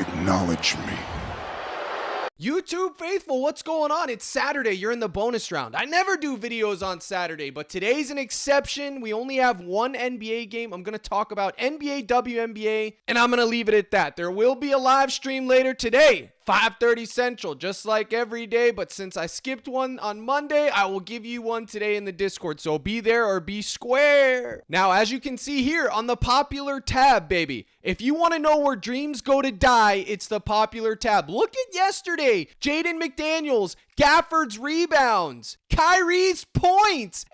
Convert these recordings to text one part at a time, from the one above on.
Acknowledge me. YouTube faithful, what's going on? It's Saturday. You're in the bonus round. I never do videos on Saturday, but today's an exception. We only have one NBA game. I'm going to talk about NBA, WNBA, and I'm going to leave it at that. There will be a live stream later today, 5:30 Central, just like every day. But since I skipped one on Monday, I will give you one today in the Discord. So be there or be square. Now, as you can see here on the popular tab, baby, if you want to know where dreams go to die, it's the popular tab. Look at yesterday. Jaden McDaniels, Gafford's rebounds, Kyrie's points.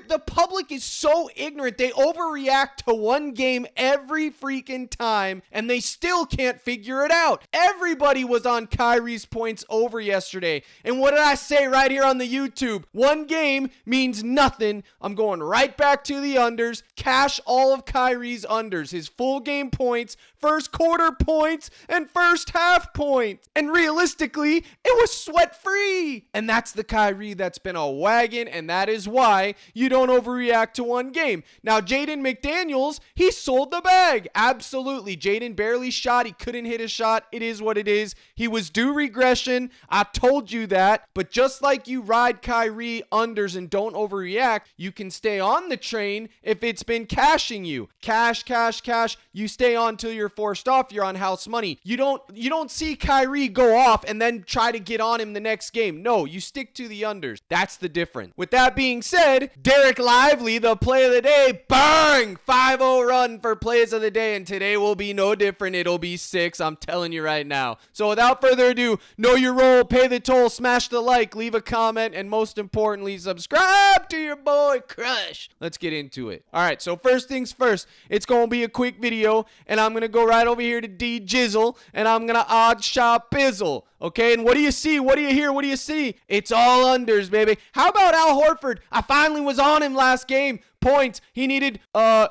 The public is so ignorant. They overreact to one game every freaking time, and they still can't figure it out. Everybody was on Kyrie's points over yesterday. And what did I say right here on the YouTube? One game means nothing. I'm going right back to the unders. Cash all of Kyrie's unders. His full game points, first quarter points, and first half points. And realistically, it was sweat-free. And that's the Kyrie that's been a wagon, and that is why you don't overreact to one game. Now, Jaden McDaniels, he sold the bag. Absolutely. Jaden barely shot. He couldn't hit a shot. It is what it is. He was due regression. I told you that. But just like you ride Kyrie unders and don't overreact, you can stay on the train if it's been cashing you. Cash, cash, cash. You stay on till you're forced off. You're on house money. You don't see Kyrie go off and then try to get on him the next game. No, you stick to the unders. That's the difference. With that being said, Derek Lively, the play of the day, bang! 5-0 run for plays of the day, and today will be no different. It'll be 6, I'm telling you right now. So without further ado, know your role, pay the toll, smash the like, leave a comment, and most importantly, subscribe to your boy Crush. Let's get into it. All right, so first things first, it's going to be a quick video, and I'm going to go right over here to D Jizzle, and I'm going to odd shop Bizzle. Okay, and what do you see? What do you hear? What do you see? It's all unders, baby. How about Al Horford? I finally was on him last game. Points. He needed 5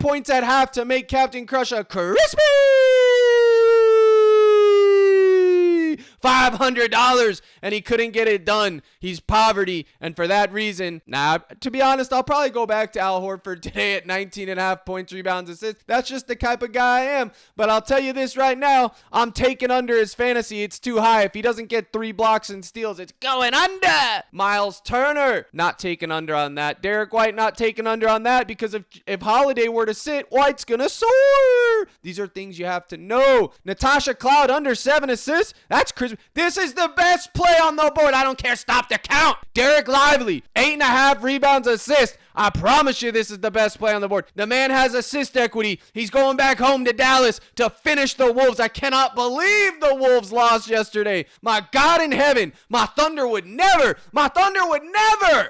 points at half to make Captain Crush a crispy $500, and he couldn't get it done. He's poverty, and for that reason, to be honest, I'll probably go back to Al Horford today at 19.5 points, rebounds, assists. That's just the type of guy I am. But I'll tell you this right now, I'm taking under his fantasy. It's too high. If he doesn't get 3 blocks and steals, it's going under. Miles Turner, not taking under on that. Derek White, not taking under on that, because if Holiday were to sit, White's gonna soar. These are things you have to know. Natasha Cloud, under 7 assists. That's crazy. This is the best play on the board. I don't care. Stop the count. Derek Lively, 8.5 rebounds, assists. I promise you this is the best play on the board. The man has assist equity. He's going back home to Dallas to finish the Wolves. I cannot believe the Wolves lost yesterday. My God in heaven. My Thunder would never.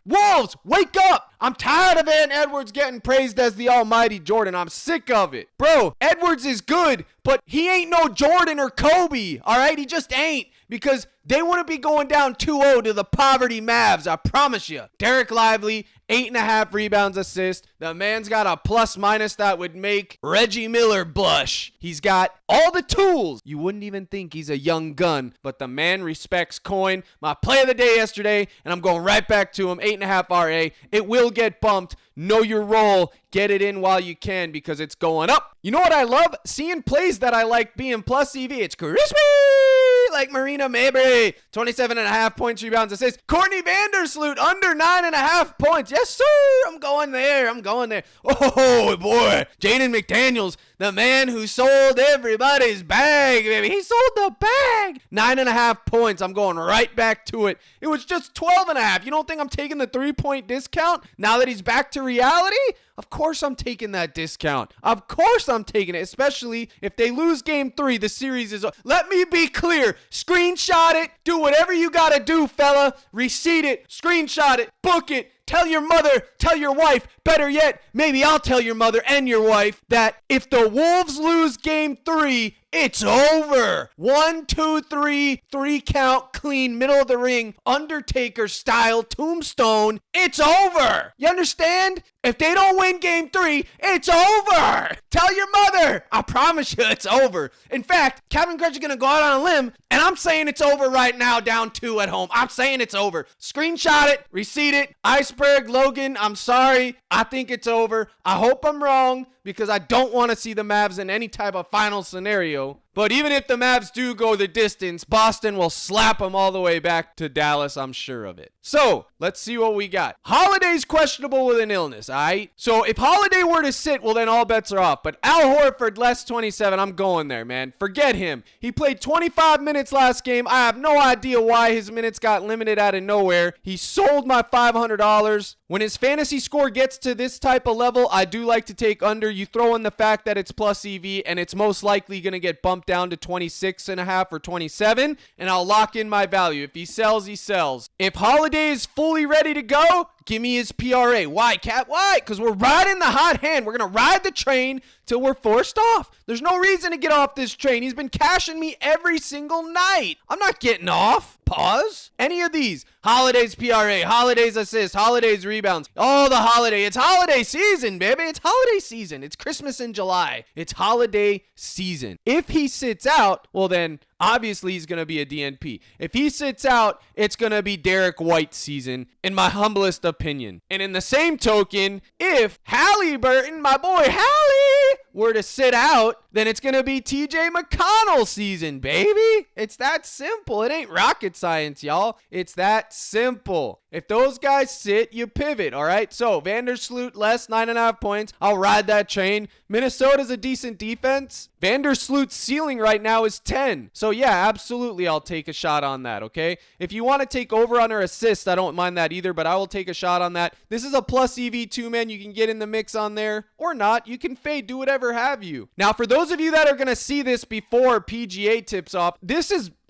Wolves, wake up. I'm tired of Ant Edwards getting praised as the almighty Jordan. I'm sick of it. Bro, Edwards is good, but he ain't no Jordan or Kobe, all right? He just ain't, because they wouldn't be going down 2-0 to the poverty Mavs, I promise you. Derek Lively, 8.5 rebounds, assist. The man's got a plus-minus that would make Reggie Miller blush. He's got all the tools. You wouldn't even think he's a young gun, but the man respects coin. My play of the day yesterday, and I'm going right back to him, 8.5 RA. It will get bumped. Know your role. Get it in while you can, because it's going up. You know what I love? Seeing plays that I like being plus EV. It's crispy, like Marina Mabrey. 27.5 points, rebounds, assists. Courtney Vandersloot, under 9.5 points. Yes, sir. I'm going there. Oh, boy. Jaden McDaniels, the man who sold everybody's bag, baby. He sold the bag. 9.5 points. I'm going right back to it. It was just 12.5. You don't think I'm taking the 3-point discount now that he's back to reality? Of course I'm taking that discount. Of course I'm taking it, especially if they lose game 3. The series is... Let me be clear. Screenshot it. Do whatever you gotta do, fella. Receipt it. Screenshot it. Book it. Tell your mother, tell your wife, better yet, maybe I'll tell your mother and your wife that if the Wolves lose game 3, it's over. 1, 2, 3, 3 count, clean, middle of the ring, Undertaker style tombstone. It's over. You understand? If they don't win game 3, it's over. Tell your mother. I promise you it's over. In fact, Captain Crush is going to go out on a limb, and I'm saying it's over right now, down 2 at home. I'm saying it's over. Screenshot it, receipt it. Iceberg, Logan, I'm sorry. I think it's over. I hope I'm wrong, because I don't want to see the Mavs in any type of final scenario. But even if the Mavs do go the distance, Boston will slap them all the way back to Dallas. I'm sure of it. So let's see what we got. Holiday's questionable with an illness, all right? So if Holiday were to sit, well, then all bets are off. But Al Horford, less 27, I'm going there, man. Forget him. He played 25 minutes last game. I have no idea why his minutes got limited out of nowhere. He sold my $500. When his fantasy score gets to this type of level, I do like to take under. You throw in the fact that it's plus EV, and it's most likely going to get bumped down to 26.5 or 27, and I'll lock in my value. If he sells, he sells. If Holiday is fully ready to go, give me his PRA. Why, Cat? Why? Because we're riding the hot hand. We're going to ride the train till we're forced off. There's no reason to get off this train. He's been cashing me every single night. I'm not getting off. Pause. Any of these. Holiday's PRA, Holiday's assist, Holiday's rebounds. Oh, the Holiday. It's holiday season, baby. It's holiday season. It's Christmas in July. It's holiday season. If he sits out, well then, obviously he's going to be a DNP. If he sits out, it's going to be Derek White season, in my humblest opinion. And in the same token, if Halliburton, my boy Hallie, were to sit out, then it's going to be TJ McConnell season, baby. It's that simple. It ain't rocket science, y'all. It's that simple. If those guys sit, you pivot, all right? So, Vandersloot, less 9.5 points. I'll ride that train. Minnesota's a decent defense. Vandersloot's ceiling right now is 10. So, yeah, absolutely, I'll take a shot on that, okay? If you want to take over on her assist, I don't mind that either, but I will take a shot on that. This is a plus EV 2-man. You can get in the mix on there or not. You can fade, do whatever have you. Now, for those of you that are going to see this before PGA tips off,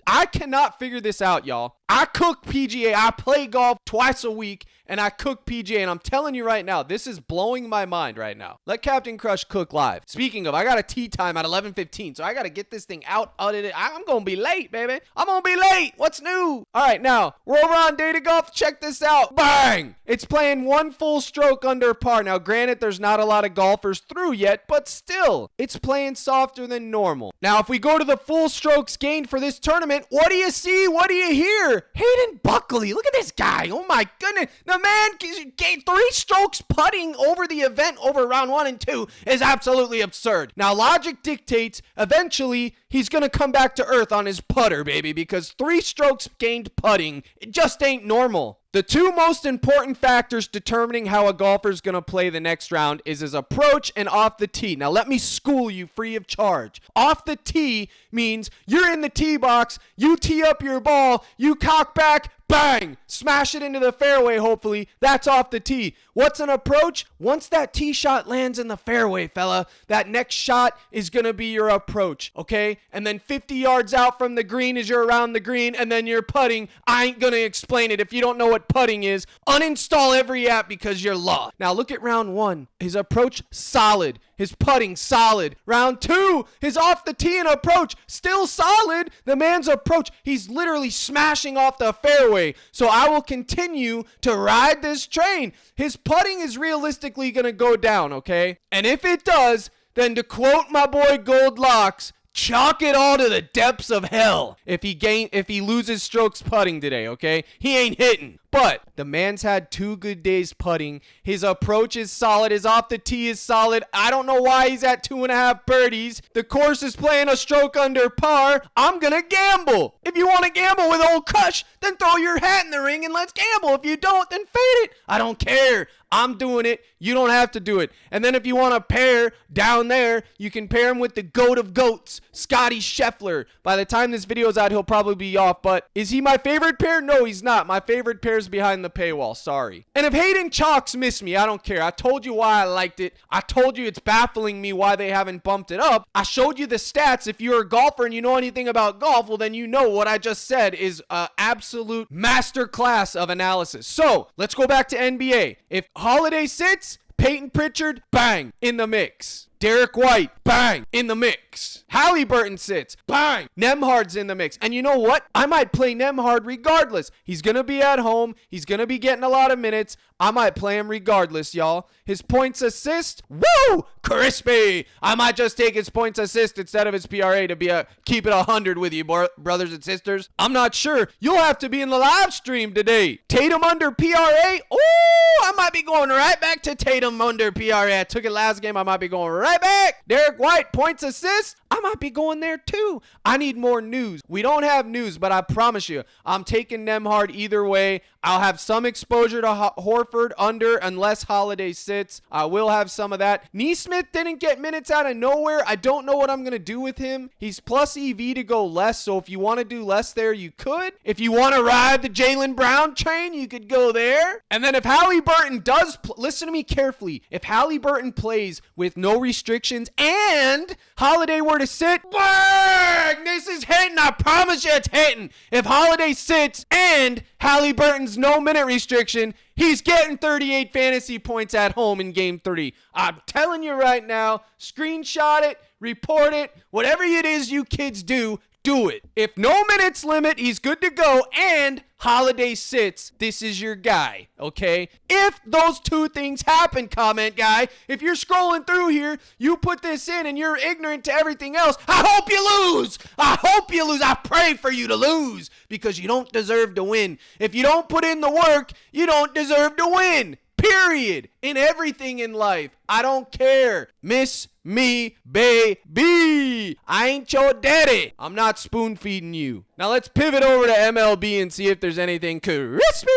I cannot figure this out, y'all. I cook PGA. I play golf twice a week, and I cook PGA, and I'm telling you right now, this is blowing my mind right now. Let Captain Crush cook live. Speaking of, I got a tee time at 11:15, so I got to get this thing out of it. I'm going to be late, baby. I'm going to be late. What's new? All right, now, we're over on Data Golf. Check this out. Bang! It's playing one full stroke under par. Now, granted, there's not a lot of golfers through yet, but still, it's playing softer than normal. Now, if we go to the full strokes gained for this tournament, what do you see? What do you hear? Hayden Buckley, look at this guy. Oh my goodness. The man gained 3 strokes putting over the event over round 1 and 2 is absolutely absurd. Now, logic dictates eventually he's going to come back to earth on his putter, baby, because 3 strokes gained putting, it just ain't normal. The 2 most important factors determining how a golfer is going to play the next round is his approach and off the tee. Now, let me school you free of charge. Off the tee means you're in the tee box, you tee up your ball, you cock back, bang, smash it into the fairway, hopefully. That's off the tee. What's an approach? Once that tee shot lands in the fairway, fella, that next shot is going to be your approach, okay? And then 50 yards out from the green is you're around the green, and then you're putting. I ain't going to explain it. If you don't know what putting is, uninstall every app because you're lost. Now, look at round 1. His approach, solid. His putting, solid. Round 2, his off the tee and approach, still solid. The man's approach, he's literally smashing off the fairway. So I will continue to ride this train. His putting is realistically going to go down, okay? And if it does, then to quote my boy Gold Locks, chalk it all to the depths of hell if he loses strokes putting today, okay? He ain't hitting. But the man's had 2 good days putting. His approach is solid. His off the tee is solid. I don't know why he's at 2.5 birdies. The course is playing a stroke under par. I'm going to gamble. If you want to gamble with old Kush, then throw your hat in the ring and let's gamble. If you don't, then fade it. I don't care. I'm doing it. You don't have to do it. And then if you want to pair down there, you can pair him with the GOAT of GOATs, Scotty Scheffler. By the time this video's out, he'll probably be off. But is he my favorite pair? No, he's not. My favorite pair is behind the paywall. Sorry. And if Hayden Chalks miss me, I don't care. I told you why I liked it. I told you it's baffling me why they haven't bumped it up. I showed you the stats. If you're a golfer and you know anything about golf, well, then you know what I just said is an absolute masterclass of analysis. So let's go back to NBA. If Holiday sits, Peyton Pritchard, bang, in the mix. Derek White, bang, in the mix. Halliburton sits, bang, Nembhard's in the mix. And you know what? I might play Nembhard regardless. He's going to be at home. He's going to be getting a lot of minutes. I might play him regardless, y'all. His points assist, woo, crispy. I might just take his points assist instead of his PRA to keep it 100 with you, brothers and sisters. I'm not sure. You'll have to be in the live stream today. Tatum under PRA. Oh, I might be going right back to Tatum under PRA. I took it last game. I might be going right right back. Derek White, points, assists. I might be going there too. I need more news. We don't have news, but I promise you, I'm taking Nembhard either way. I'll have some exposure to Horford under unless Holiday sits. I will have some of that. Neesmith didn't get minutes out of nowhere. I don't know what I'm going to do with him. He's plus EV to go less, so if you want to do less there, you could. If you want to ride the Jaylen Brown train, you could go there. And then if Halliburton does, listen to me carefully, if Halliburton plays with no restrictions and Holiday were to sit, bang! This is hitting. I promise you it's hitting. If Holiday sits and Halliburton's no minute restriction, he's getting 38 fantasy points at home in game 3. I'm telling you right now, screenshot it, report it, whatever it is you kids do, do it. If no minutes limit, he's good to go, and Holiday sits, this is your guy, okay? If those two things happen, comment guy, if you're scrolling through here, you put this in and you're ignorant to everything else, I hope you lose. I hope you lose. I pray for you to lose because you don't deserve to win. If you don't put in the work, you don't deserve to win. Period. In everything in life. I don't care. Miss me, baby. I ain't your daddy. I'm not spoon feeding you. Now let's pivot over to MLB and see if there's anything crispy.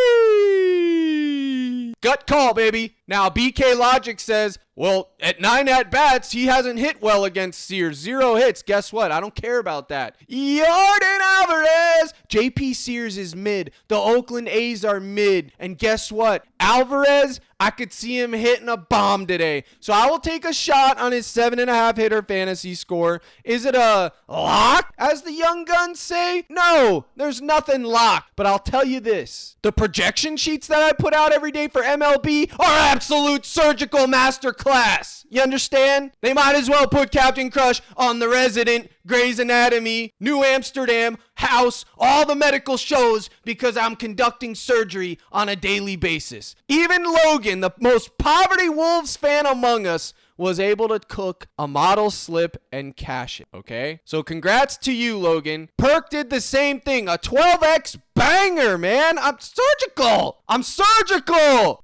Gut call, baby. Now, BK Logic says, well, at 9 at-bats, he hasn't hit well against Sears. 0 hits. Guess what? I don't care about that. Yordan Alvarez. JP Sears is mid. The Oakland A's are mid. And guess what? Alvarez, I could see him hitting a bomb today. So I will take a shot on his 7.5 hitter fantasy score. Is it a lock, as the young guns say? No, there's nothing locked. But I'll tell you this. The projection sheets that I put out every day for MLB are absolute surgical masterclass. You understand? They might as well put Captain Crush on The Resident, Grey's Anatomy, New Amsterdam, House, all the medical shows because I'm conducting surgery on a daily basis. Even Logan, the most poverty Wolves fan among us, was able to cook a model slip and cash it, okay? So congrats to you, Logan. Perk did the same thing, a 12x banger, man. I'm surgical.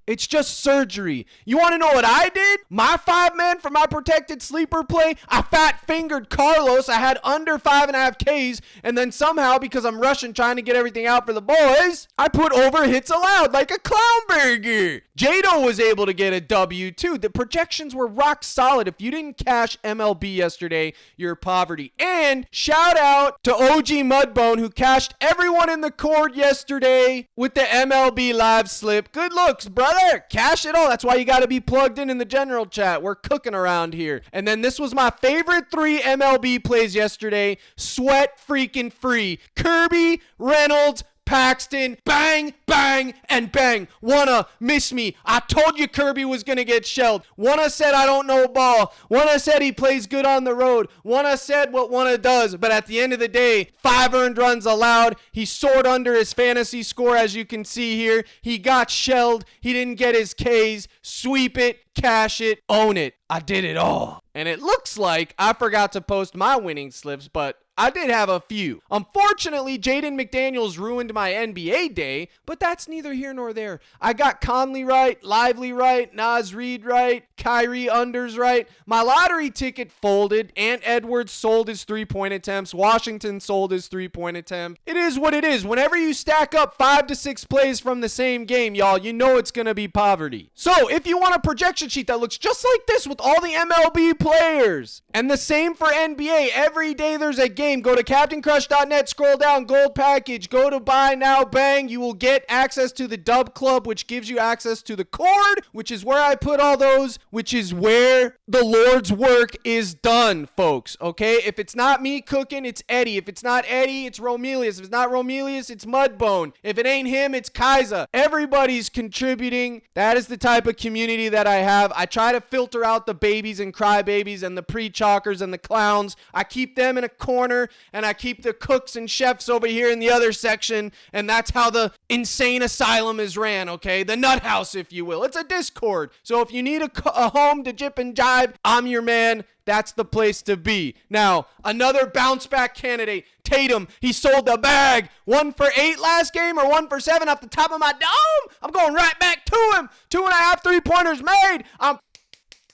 It's just surgery. You want to know what I did? My 5-man for my protected sleeper play, I fat-fingered Carlos. I had under 5.5 Ks, and then somehow, because I'm rushing trying to get everything out for the boys, I put over hits allowed like a clown burger. Jado was able to get a W, too. The projections were rock solid. If you didn't cash MLB yesterday, you're poverty. And shout out to OG Mudbone, who cashed everyone in the cord yesterday with the MLB live slip. Good looks, brother. Cash it all. That's why you got to be plugged in the general chat. We're cooking around here. And then this was my favorite 3 MLB plays yesterday. Sweat freaking free. Kirby, Reynolds, Paxton, bang, bang, and bang. Wanna miss me. I told you Kirby was going to get shelled. Wanna said I don't know ball. Wanna said he plays good on the road. Wanna said what Wanna does. But at the end of the day, 5 earned runs allowed. He soared under his fantasy score, as you can see here. He got shelled. He didn't get his Ks. Sweep it, cash it, own it. I did it all. And it looks like I forgot to post my winning slips, but I did have a few. Unfortunately, Jaden McDaniels ruined my NBA day, but that's neither here nor there. I got Conley right, Lively right, Naz Reid right, Kyrie unders right. My lottery ticket folded. Ant Edwards sold his 3-point attempts. Washington sold his 3-point attempt. It is what it is. Whenever you stack up 5 to 6 plays from the same game, y'all, you know it's going to be poverty. So if you want a projection sheet that looks just like this with all the MLB players, and the same for NBA, every day there's a game. Go to CaptainCrush.net, scroll down, gold package, go to buy now, bang. You will get access to the Dub Club, which gives you access to the cord, which is where I put all those, which is where the Lord's work is done, folks, okay? If it's not me cooking, it's Eddie. If it's not Eddie, it's Romelius. If it's not Romelius, it's Mudbone. If it ain't him, it's Kaiser. Everybody's contributing. That is the type of community that I have. I try to filter out the babies and crybabies and the pre-chalkers and the clowns. I keep them in a corner, and I keep the cooks and chefs over here in the other section, and that's how the insane asylum is ran, okay? The nut house, if you will. It's a Discord. So if you need a home to jip and jive, I'm your man. That's the place to be. Now, another bounce back candidate, Tatum. He sold the bag. 1 for 8 last game or 1 for 7 off the top of my dome. I'm going right back to him. 2.5 3-pointers made. I'm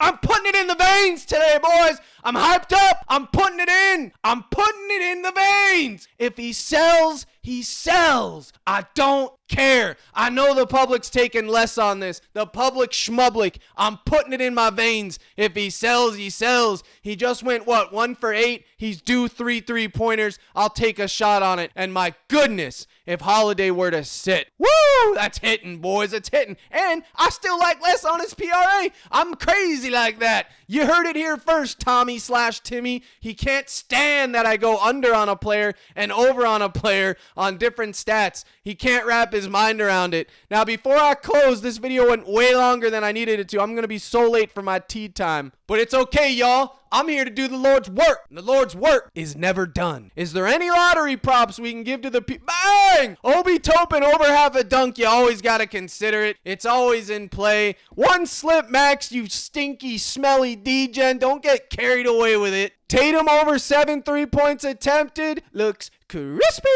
I'm putting it in the veins today, boys. I'm hyped up. I'm putting it in. I'm putting it in the veins. If he sells, he sells. I don't care. I know the public's taking less on this. The public schmublic. I'm putting it in my veins. If he sells, he sells. He just went, 1 for 8? He's due 3 3-pointers. I'll take a shot on it. And my goodness, if Holiday were to sit. Woo! That's hitting, boys. It's hitting. And I still like less on his PRA. I'm crazy like that. You heard it here first, Tommy/Timmy. He can't stand that I go under on a player and over on a player on different stats. He can't wrap his mind around it. Now, before I close, this video went way longer than I needed it to. I'm going to be so late for my tea time. But it's okay, y'all. I'm here to do the Lord's work. And the Lord's work is never done. Is there any lottery props we can give to the people? Bang! Obi Toppin over half a dunk. You always got to consider it. It's always in play. One slip max, you stinky, smelly D-gen. Don't get carried away with it. Tatum over 7 3-points attempted. Looks crispy.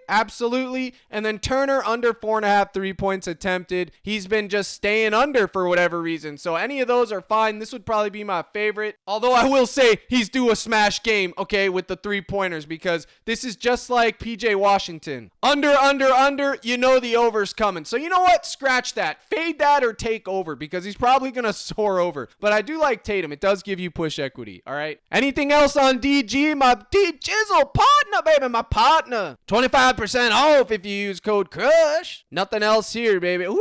Absolutely. And then Turner under 4.5 3-points attempted. He's been just staying under for whatever reason. So any of those are fine. This would probably be my favorite. Although I will say he's due a smash game, okay, with the 3-pointers, because this is just like PJ Washington. Under. You know the over's coming. So you know what? Scratch that. Fade that or take over, because he's probably going to soar over. But I do like Tatum. It does give you push equity. All right. Anything else on DG? My D-Jizzle partner, baby. My partner. 25% off if you use code CRUSH. Nothing else here, baby. Woo!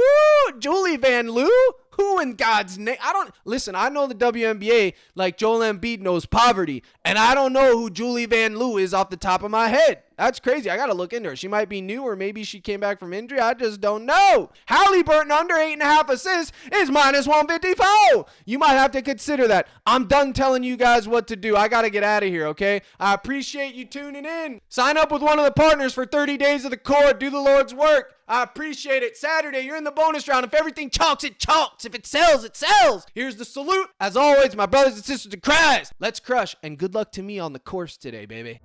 Julie Van Loo? Who in God's name? I know the WNBA like Joel Embiid knows poverty. And I don't know who Julie Van Loo is off the top of my head. That's crazy. I got to look into her. She might be new, or maybe she came back from injury. I just don't know. Halliburton under 8.5 assists is minus 154. You might have to consider that. I'm done telling you guys what to do. I got to get out of here, okay? I appreciate you tuning in. Sign up with one of the partners for 30 days of the court. Do the Lord's work. I appreciate it. Saturday, you're in the bonus round. If everything chalks, it chalks. If it sells, it sells. Here's the salute. As always, my brothers and sisters in Christ, let's crush, and good luck to me on the course today, baby.